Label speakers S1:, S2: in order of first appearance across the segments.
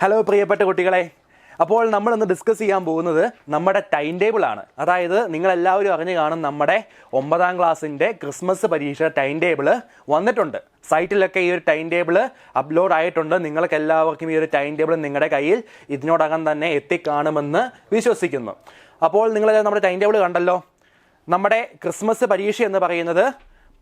S1: Hello പ്രിയപ്പെട്ട കുട്ടികളെ, അപ്പോൾ നമ്മളിന്ന് ഡിസ്കസ് ചെയ്യാൻ പോകുന്നത് നമ്മുടെ ടൈം ടേബിളാണ്. അതായത് നിങ്ങളെല്ലാവരും അറിഞ്ഞു കാണും, നമ്മുടെ 9ാം ക്ലാസ്സിൻ്റെ ക്രിസ്മസ് പരീക്ഷ ടൈം ടേബിള് വന്നിട്ടുണ്ട്. സൈറ്റിലൊക്കെ ഈ ഒരു ടൈം ടേബിള് അപ്ലോഡ് ആയിട്ടുണ്ട്. നിങ്ങൾക്ക് എല്ലാവർക്കും ഈ ഒരു ടൈം ടേബിൾ നിങ്ങളുടെ കയ്യിൽ ഇതിനോടകം തന്നെ എത്തിക്കാണുമെന്ന് വിശ്വസിക്കുന്നു. അപ്പോൾ നിങ്ങളെല്ലാം നമ്മുടെ ടൈം ടേബിൾ കണ്ടല്ലോ. നമ്മുടെ ക്രിസ്മസ് പരീക്ഷ എന്ന് പറയുന്നത്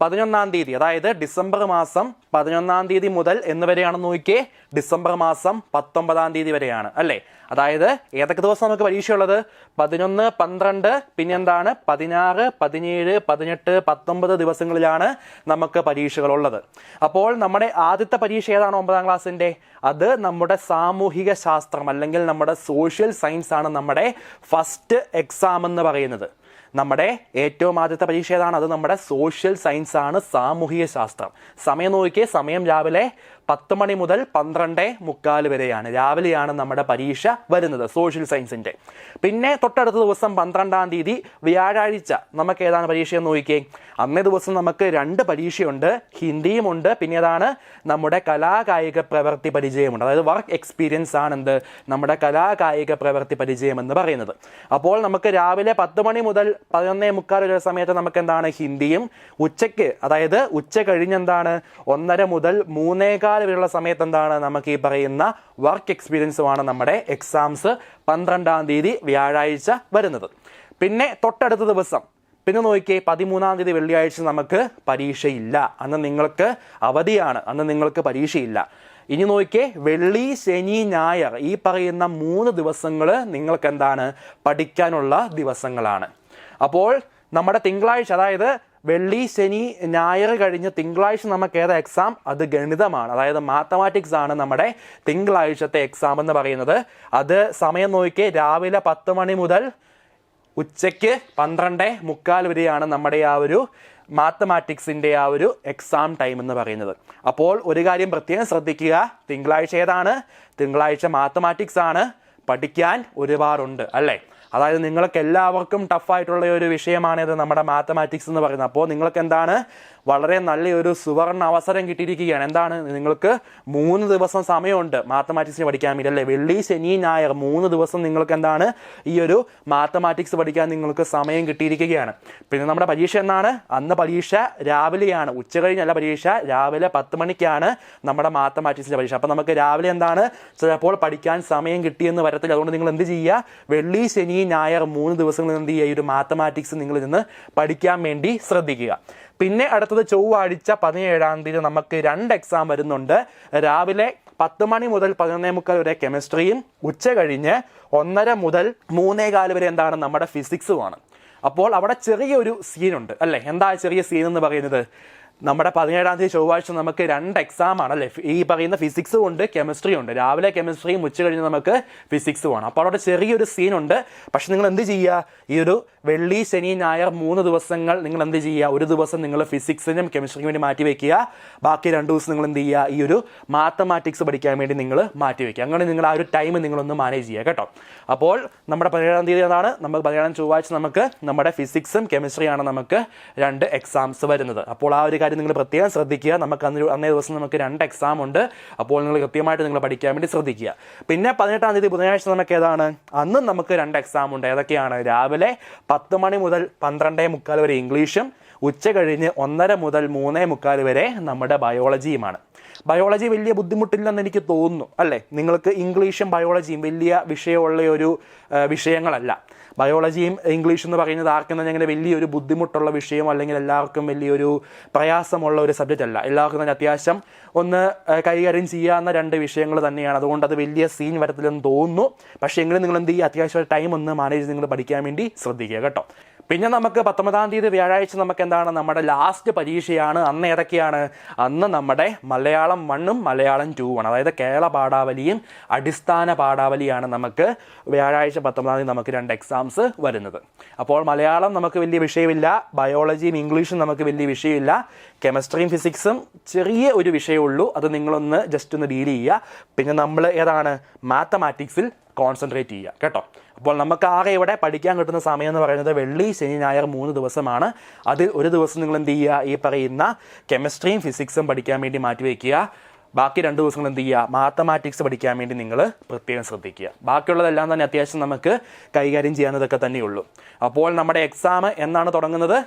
S1: 11ാം തീയതി, അതായത് ഡിസംബർ മാസം 11ാം തീയതി മുതൽ എന്ന് വരെയാണെന്ന് നോക്കിയേ, ഡിസംബർ മാസം 19ാം തീയതി വരെയാണ് അല്ലേ. അതായത് ഏതൊക്കെ ദിവസം നമുക്ക് പരീക്ഷയുള്ളത്? 11, 12, പിന്നെന്താണ് 16, 17, 18, 19 ദിവസങ്ങളിലാണ് നമുക്ക് പരീക്ഷകളുള്ളത്. അപ്പോൾ നമ്മുടെ ആദ്യത്തെ പരീക്ഷ ഏതാണ് 9ാം ക്ലാസ്സിൻ്റെ? അത് നമ്മുടെ സാമൂഹിക ശാസ്ത്രം അല്ലെങ്കിൽ നമ്മുടെ സോഷ്യൽ സയൻസ് ആണ് നമ്മുടെ ഫസ്റ്റ് എക്സാം എന്ന് പറയുന്നത്. നമ്മുടെ ഏറ്റവും ആദ്യത്തെ പരീക്ഷ ഏതാണ്? അത് നമ്മുടെ സോഷ്യൽ സയൻസ് ആണ്, സാമൂഹിക ശാസ്ത്രം. സമയം നോക്കിയേ, സമയം രാവിലെ 10 മണി മുതൽ 12:45 വരെയാണ്. രാവിലെയാണ് നമ്മുടെ പരീക്ഷ വരുന്നത് സോഷ്യൽ സയൻസിൻ്റെ. പിന്നെ തൊട്ടടുത്ത ദിവസം 12ാം തീയതി വ്യാഴാഴ്ച നമുക്ക് ഏതാണ് പരീക്ഷ എന്ന് നോക്കിയേ. അന്നേ ദിവസം നമുക്ക് 2 പരീക്ഷയുണ്ട്, ഹിന്ദിയുമുണ്ട്, പിന്നെ ഏതാണ് നമ്മുടെ കലാകായിക പ്രവൃത്തി പരിചയമുണ്ട്. അതായത് വർക്ക് എക്സ്പീരിയൻസ് ആണ് എന്ത് നമ്മുടെ കലാകായിക പ്രവൃത്തി പരിചയം എന്ന് പറയുന്നത്. അപ്പോൾ നമുക്ക് രാവിലെ 10 മണി മുതൽ 11:45 വരെ സമയത്ത് നമുക്ക് എന്താണ് ഹിന്ദിയും, ഉച്ചയ്ക്ക് അതായത് ഉച്ച കഴിഞ്ഞെന്താണ് 1:30 മുതൽ 3:15 വരെയുള്ള സമയത്ത് എന്താണ് നമുക്ക് ഈ പറയുന്ന വർക്ക് എക്സ്പീരിയൻസുമാണ് നമ്മുടെ എക്സാംസ് 12ാം തീയതി വ്യാഴാഴ്ച വരുന്നത്. പിന്നെ തൊട്ടടുത്ത ദിവസം പിന്നെ നോക്കിയേ, 13ാം തീയതി വെള്ളിയാഴ്ച നമുക്ക് പരീക്ഷയില്ല. അന്ന് നിങ്ങൾക്ക് അവധിയാണ്, അന്ന് നിങ്ങൾക്ക് പരീക്ഷയില്ല. ഇനി നോക്കിയേ, വെള്ളി, ശനി, ഞായർ ഈ പറയുന്ന 3 ദിവസങ്ങൾ നിങ്ങൾക്ക് എന്താണ് പഠിക്കാനുള്ള ദിവസങ്ങളാണ്. അപ്പോൾ നമ്മുടെ തിങ്കളാഴ്ച, അതായത് വെള്ളി, ശനി, ഞായർ കഴിഞ്ഞ് തിങ്കളാഴ്ച നമുക്ക് ഏതാ എക്സാം? അത് ഗണിതമാണ്, അതായത് മാത്തമാറ്റിക്സ് ആണ് നമ്മുടെ തിങ്കളാഴ്ചത്തെ എക്സാം എന്ന് പറയുന്നത്. അത് സമയം നോക്കിയേ, രാവിലെ 10 മണി മുതൽ ഉച്ചയ്ക്ക് 12:45 വരെയാണ് നമ്മുടെ ആ ഒരു മാത്തമാറ്റിക്സിൻ്റെ ആ ഒരു എക്സാം ടൈം എന്ന് പറയുന്നത്. അപ്പോൾ ഒരു കാര്യം പ്രത്യേകം ശ്രദ്ധിക്കുക, തിങ്കളാഴ്ച ഏതാണ്? തിങ്കളാഴ്ച മാത്തമാറ്റിക്സ് ആണ്. പഠിക്കാൻ ഒരുപാടുണ്ട് അല്ലേ. അതായത് നിങ്ങൾക്ക് എല്ലാവർക്കും ടഫായിട്ടുള്ള ഒരു വിഷയമാണിത് നമ്മുടെ മാത്തമാറ്റിക്സ് എന്ന് പറയുന്നത്. അപ്പോൾ നിങ്ങൾക്ക് എന്താണ് വളരെ നല്ലൊരു സുവർണ അവസരം കിട്ടിയിരിക്കുകയാണ്. എന്താണ്, നിങ്ങൾക്ക് 3 ദിവസം സമയമുണ്ട് മാത്തമാറ്റിക്സിന് പഠിക്കാൻ വേണ്ടി അല്ലേ. വെള്ളി, ശനി, ഞായർ 3 ദിവസം നിങ്ങൾക്ക് എന്താണ് ഈ ഒരു മാത്തമാറ്റിക്സ് പഠിക്കാൻ നിങ്ങൾക്ക് സമയം കിട്ടിയിരിക്കുകയാണ്. പിന്നെ നമ്മുടെ പരീക്ഷ എന്നാണ്? അന്ന് പരീക്ഷ രാവിലെയാണ്, ഉച്ച കഴിഞ്ഞല്ല പരീക്ഷ, രാവിലെ 10 മണിക്കാണ് നമ്മുടെ മാത്തമാറ്റിക്സിൻ്റെ പരീക്ഷ. അപ്പോൾ നമുക്ക് രാവിലെ എന്താണ് ചിലപ്പോൾ പഠിക്കാൻ സമയം കിട്ടിയെന്ന് വരത്തില്ല. അതുകൊണ്ട് നിങ്ങൾ എന്ത് ചെയ്യുക, വെള്ളി, ശനി, ഞായർ 3 ദിവസങ്ങളിൽ എന്ത് ചെയ്യുക, ഈ ഒരു മാത്തമാറ്റിക്സ് നിങ്ങൾ നിന്ന് പഠിക്കാൻ വേണ്ടി ശ്രദ്ധിക്കുക. പിന്നെ അടുത്തത് ചൊവ്വാഴ്ച 17ാം തീയതി നമുക്ക് 2 എക്സാം വരുന്നുണ്ട്. രാവിലെ 10 മണി മുതൽ 11:45 വരെ കെമിസ്ട്രിയും, ഉച്ച കഴിഞ്ഞ് 1:30 മുതൽ 3:15 വരെ എന്താണ് നമ്മുടെ ഫിസിക്സുമാണ്. അപ്പോൾ അവിടെ ചെറിയൊരു സീനുണ്ട് അല്ലേ. എന്താ ചെറിയ സീൻ എന്ന് പറയുന്നത്? നമ്മുടെ 17ാം തീയതി ചൊവ്വാഴ്ച നമുക്ക് 2 എക്സാം ആണ് അല്ലേ. ഈ പറയുന്ന ഫിസിക്സും ഉണ്ട്, കെമിസ്ട്രിയും ഉണ്ട്. രാവിലെ കെമിസ്ട്രിയും, ഉച്ച കഴിഞ്ഞ് നമുക്ക് ഫിസിക്സും ആണ്. അപ്പോൾ അവിടെ ചെറിയൊരു സീനുണ്ട്. പക്ഷെ നിങ്ങൾ എന്ത് ചെയ്യുക, ഈ ഒരു വെള്ളി, ശനി, ഞായർ 3 ദിവസങ്ങൾ നിങ്ങൾ എന്ത് ചെയ്യുക, ഒരു ദിവസം നിങ്ങൾ ഫിസിക്സിനും കെമിസ്ട്രിക്കും വേണ്ടി മാറ്റി വയ്ക്കുക. ബാക്കി 2 ദിവസം നിങ്ങൾ എന്ത് ചെയ്യുക, ഈ ഒരു മാത്തമാറ്റിക്സ് പഠിക്കാൻ വേണ്ടി നിങ്ങൾ മാറ്റി വയ്ക്കുക. അങ്ങനെ നിങ്ങൾ ആ ഒരു ടൈം നിങ്ങളൊന്ന് മാനേജ് ചെയ്യുക കേട്ടോ. അപ്പോൾ നമ്മുടെ 17ാം തീയതി ഏതാണ്? നമുക്ക് 17ാം ചൊവ്വാഴ്ച നമുക്ക് നമ്മുടെ ഫിസിക്സും കെമിസ്ട്രിയാണ് നമുക്ക് 2 എക്സാംസ് വരുന്നത്. അപ്പോൾ ആ ഒരു കാര്യം നിങ്ങൾ പ്രത്യേകം ശ്രദ്ധിക്കുക. നമുക്ക് അന്നേ ദിവസം നമുക്ക് 2 എക്സാം ഉണ്ട്. അപ്പോൾ നിങ്ങൾ കൃത്യമായിട്ട് നിങ്ങൾ പഠിക്കാൻ വേണ്ടി ശ്രദ്ധിക്കുക. പിന്നെ 18ാം തീയതി ബുധനാഴ്ച നമുക്ക് ഏതാണ്? അന്നും നമുക്ക് 2 എക്സാം ഉണ്ട്. ഏതൊക്കെയാണ്? രാവിലെ 10 മണി മുതൽ 12:45 വരെ ഇംഗ്ലീഷും, ഉച്ച കഴിഞ്ഞ് 1:30 മുതൽ 3:45 വരെ നമ്മുടെ ബയോളജിയുമാണ്. ബയോളജി വലിയ ബുദ്ധിമുട്ടില്ലെന്ന് എനിക്ക് തോന്നുന്നു അല്ലേ. നിങ്ങൾക്ക് ഇംഗ്ലീഷും ബയോളജിയും വലിയ വിഷയമുള്ള ഒരു വിഷയങ്ങളല്ല. ബയോളജിയും ഇംഗ്ലീഷ് എന്ന് പറയുന്നത് ആർക്കും തന്നെ അങ്ങനെ വലിയൊരു ബുദ്ധിമുട്ടുള്ള വിഷയം അല്ലെങ്കിൽ എല്ലാവർക്കും വലിയൊരു പ്രയാസമുള്ള ഒരു സബ്ജക്റ്റ് അല്ല. എല്ലാവർക്കും തന്നെ അത്യാവശ്യം ഒന്ന് കൈകാര്യം ചെയ്യാവുന്ന 2 വിഷയങ്ങൾ തന്നെയാണ്. അതുകൊണ്ട് അത് വലിയ സീൻ വരത്തില്ലെന്ന് തോന്നുന്നു. പക്ഷേ എങ്കിലും നിങ്ങൾ എന്ത് ചെയ്യുക, അത്യാവശ്യം ടൈം ഒന്ന് മാനേജ് നിങ്ങൾ പഠിക്കാൻ വേണ്ടി ശ്രദ്ധിക്കുക കേട്ടോ. പിന്നെ നമുക്ക് 19ാം തീയതി വ്യാഴാഴ്ച നമുക്ക് എന്താണ് നമ്മുടെ ലാസ്റ്റ് പരീക്ഷയാണ്. അന്ന് ഏതൊക്കെയാണ്? അന്ന് നമ്മുടെ മലയാളം 1ഉം മലയാളം 2 അതായത് കേരള പാഠാവലിയും അടിസ്ഥാന പാഠാവലിയാണ് നമുക്ക് വ്യാഴാഴ്ച 19ാം തീയതി നമുക്ക് 2 എക്സാംസ് വരുന്നത്. അപ്പോൾ മലയാളം നമുക്ക് വലിയ വിഷയമില്ല, ബയോളജിയും ഇംഗ്ലീഷും നമുക്ക് വലിയ വിഷയമില്ല, കെമിസ്ട്രിയും ഫിസിക്സും ചെറിയ ഒരു വിഷയമുള്ളൂ. അത് നിങ്ങളൊന്ന് ജസ്റ്റ് ഒന്ന് ഡീൽ ചെയ്യുക. പിന്നെ നമ്മൾ ഏതാണ് മാത്തമാറ്റിക്സിൽ കോൺസെൻട്രേറ്റ് ചെയ്യുക കേട്ടോ. അപ്പോൾ നമുക്ക് ആകെ ഇവിടെ പഠിക്കാൻ കിട്ടുന്ന സമയം എന്ന് പറയുന്നത് വെള്ളി, ശനി, ഞായർ 3 ദിവസമാണ്. അതിൽ ഒരു ദിവസം നിങ്ങൾ എന്ത് ചെയ്യുക, ഈ പറയുന്ന കെമിസ്ട്രിയും ഫിസിക്സും പഠിക്കാൻ വേണ്ടി മാറ്റിവെക്കുക. ബാക്കി 2 ദിവസങ്ങൾ എന്ത് ചെയ്യുക, മാത്തമാറ്റിക്സ് പഠിക്കാൻ വേണ്ടി നിങ്ങൾ പ്രത്യേകം ശ്രദ്ധിക്കുക. ബാക്കിയുള്ളതെല്ലാം തന്നെ അത്യാവശ്യം നമുക്ക് കൈകാര്യം ചെയ്യാവുന്നതൊക്കെ തന്നെയുള്ളൂ. അപ്പോൾ നമ്മുടെ എക്സാം എന്നാണ് തുടങ്ങുന്നത്?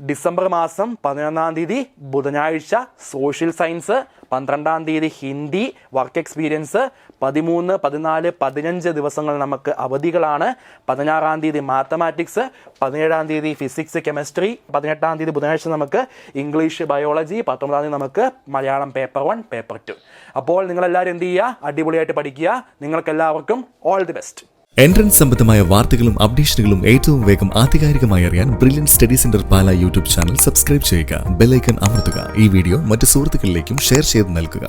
S1: ഡിസംബർ മാസം 11-ാം തീയതി ബുധനാഴ്ച സോഷ്യൽ സയൻസ്, 12-ാം തീയതി ഹിന്ദി വർക്ക് എക്സ്പീരിയൻസ്, 13, 14, 15 ദിവസങ്ങൾ നമുക്ക് അവധികളാണ്. 16-ാം തീയതി മാത്തമാറ്റിക്സ്, 17-ാം തീയതി ഫിസിക്സ് കെമിസ്ട്രി, 18-ാം തീയതി ബുധനാഴ്ച നമുക്ക് ഇംഗ്ലീഷ് ബയോളജി, 19-ാം തീയതി നമുക്ക് മലയാളം പേപ്പർ 1 പേപ്പർ 2. അപ്പോൾ നിങ്ങളെല്ലാവരും എന്ത് ചെയ്യുക, അടിപൊളിയായിട്ട് പഠിക്കുക. നിങ്ങൾക്കെല്ലാവർക്കും ഓൾ ദി ബെസ്റ്റ്.
S2: എൻട്രൻസ് സംബന്ധമായ വാർത്തകളും അപ്ഡേഷനുകളും ഏറ്റവും വേഗം ആധികാരികമായി അറിയാൻ ബ്രില്യൻറ്റ് സ്റ്റഡി സെന്റർ പാല യൂട്യൂബ് ചാനൽ സബ്സ്ക്രൈബ് ചെയ്യുക. ബെൽ ഐക്കൺ അമർത്തുക. ഈ വീഡിയോ മറ്റ് സുഹൃത്തുക്കളിലേക്കും ഷെയർ ചെയ്ത് നൽകുക.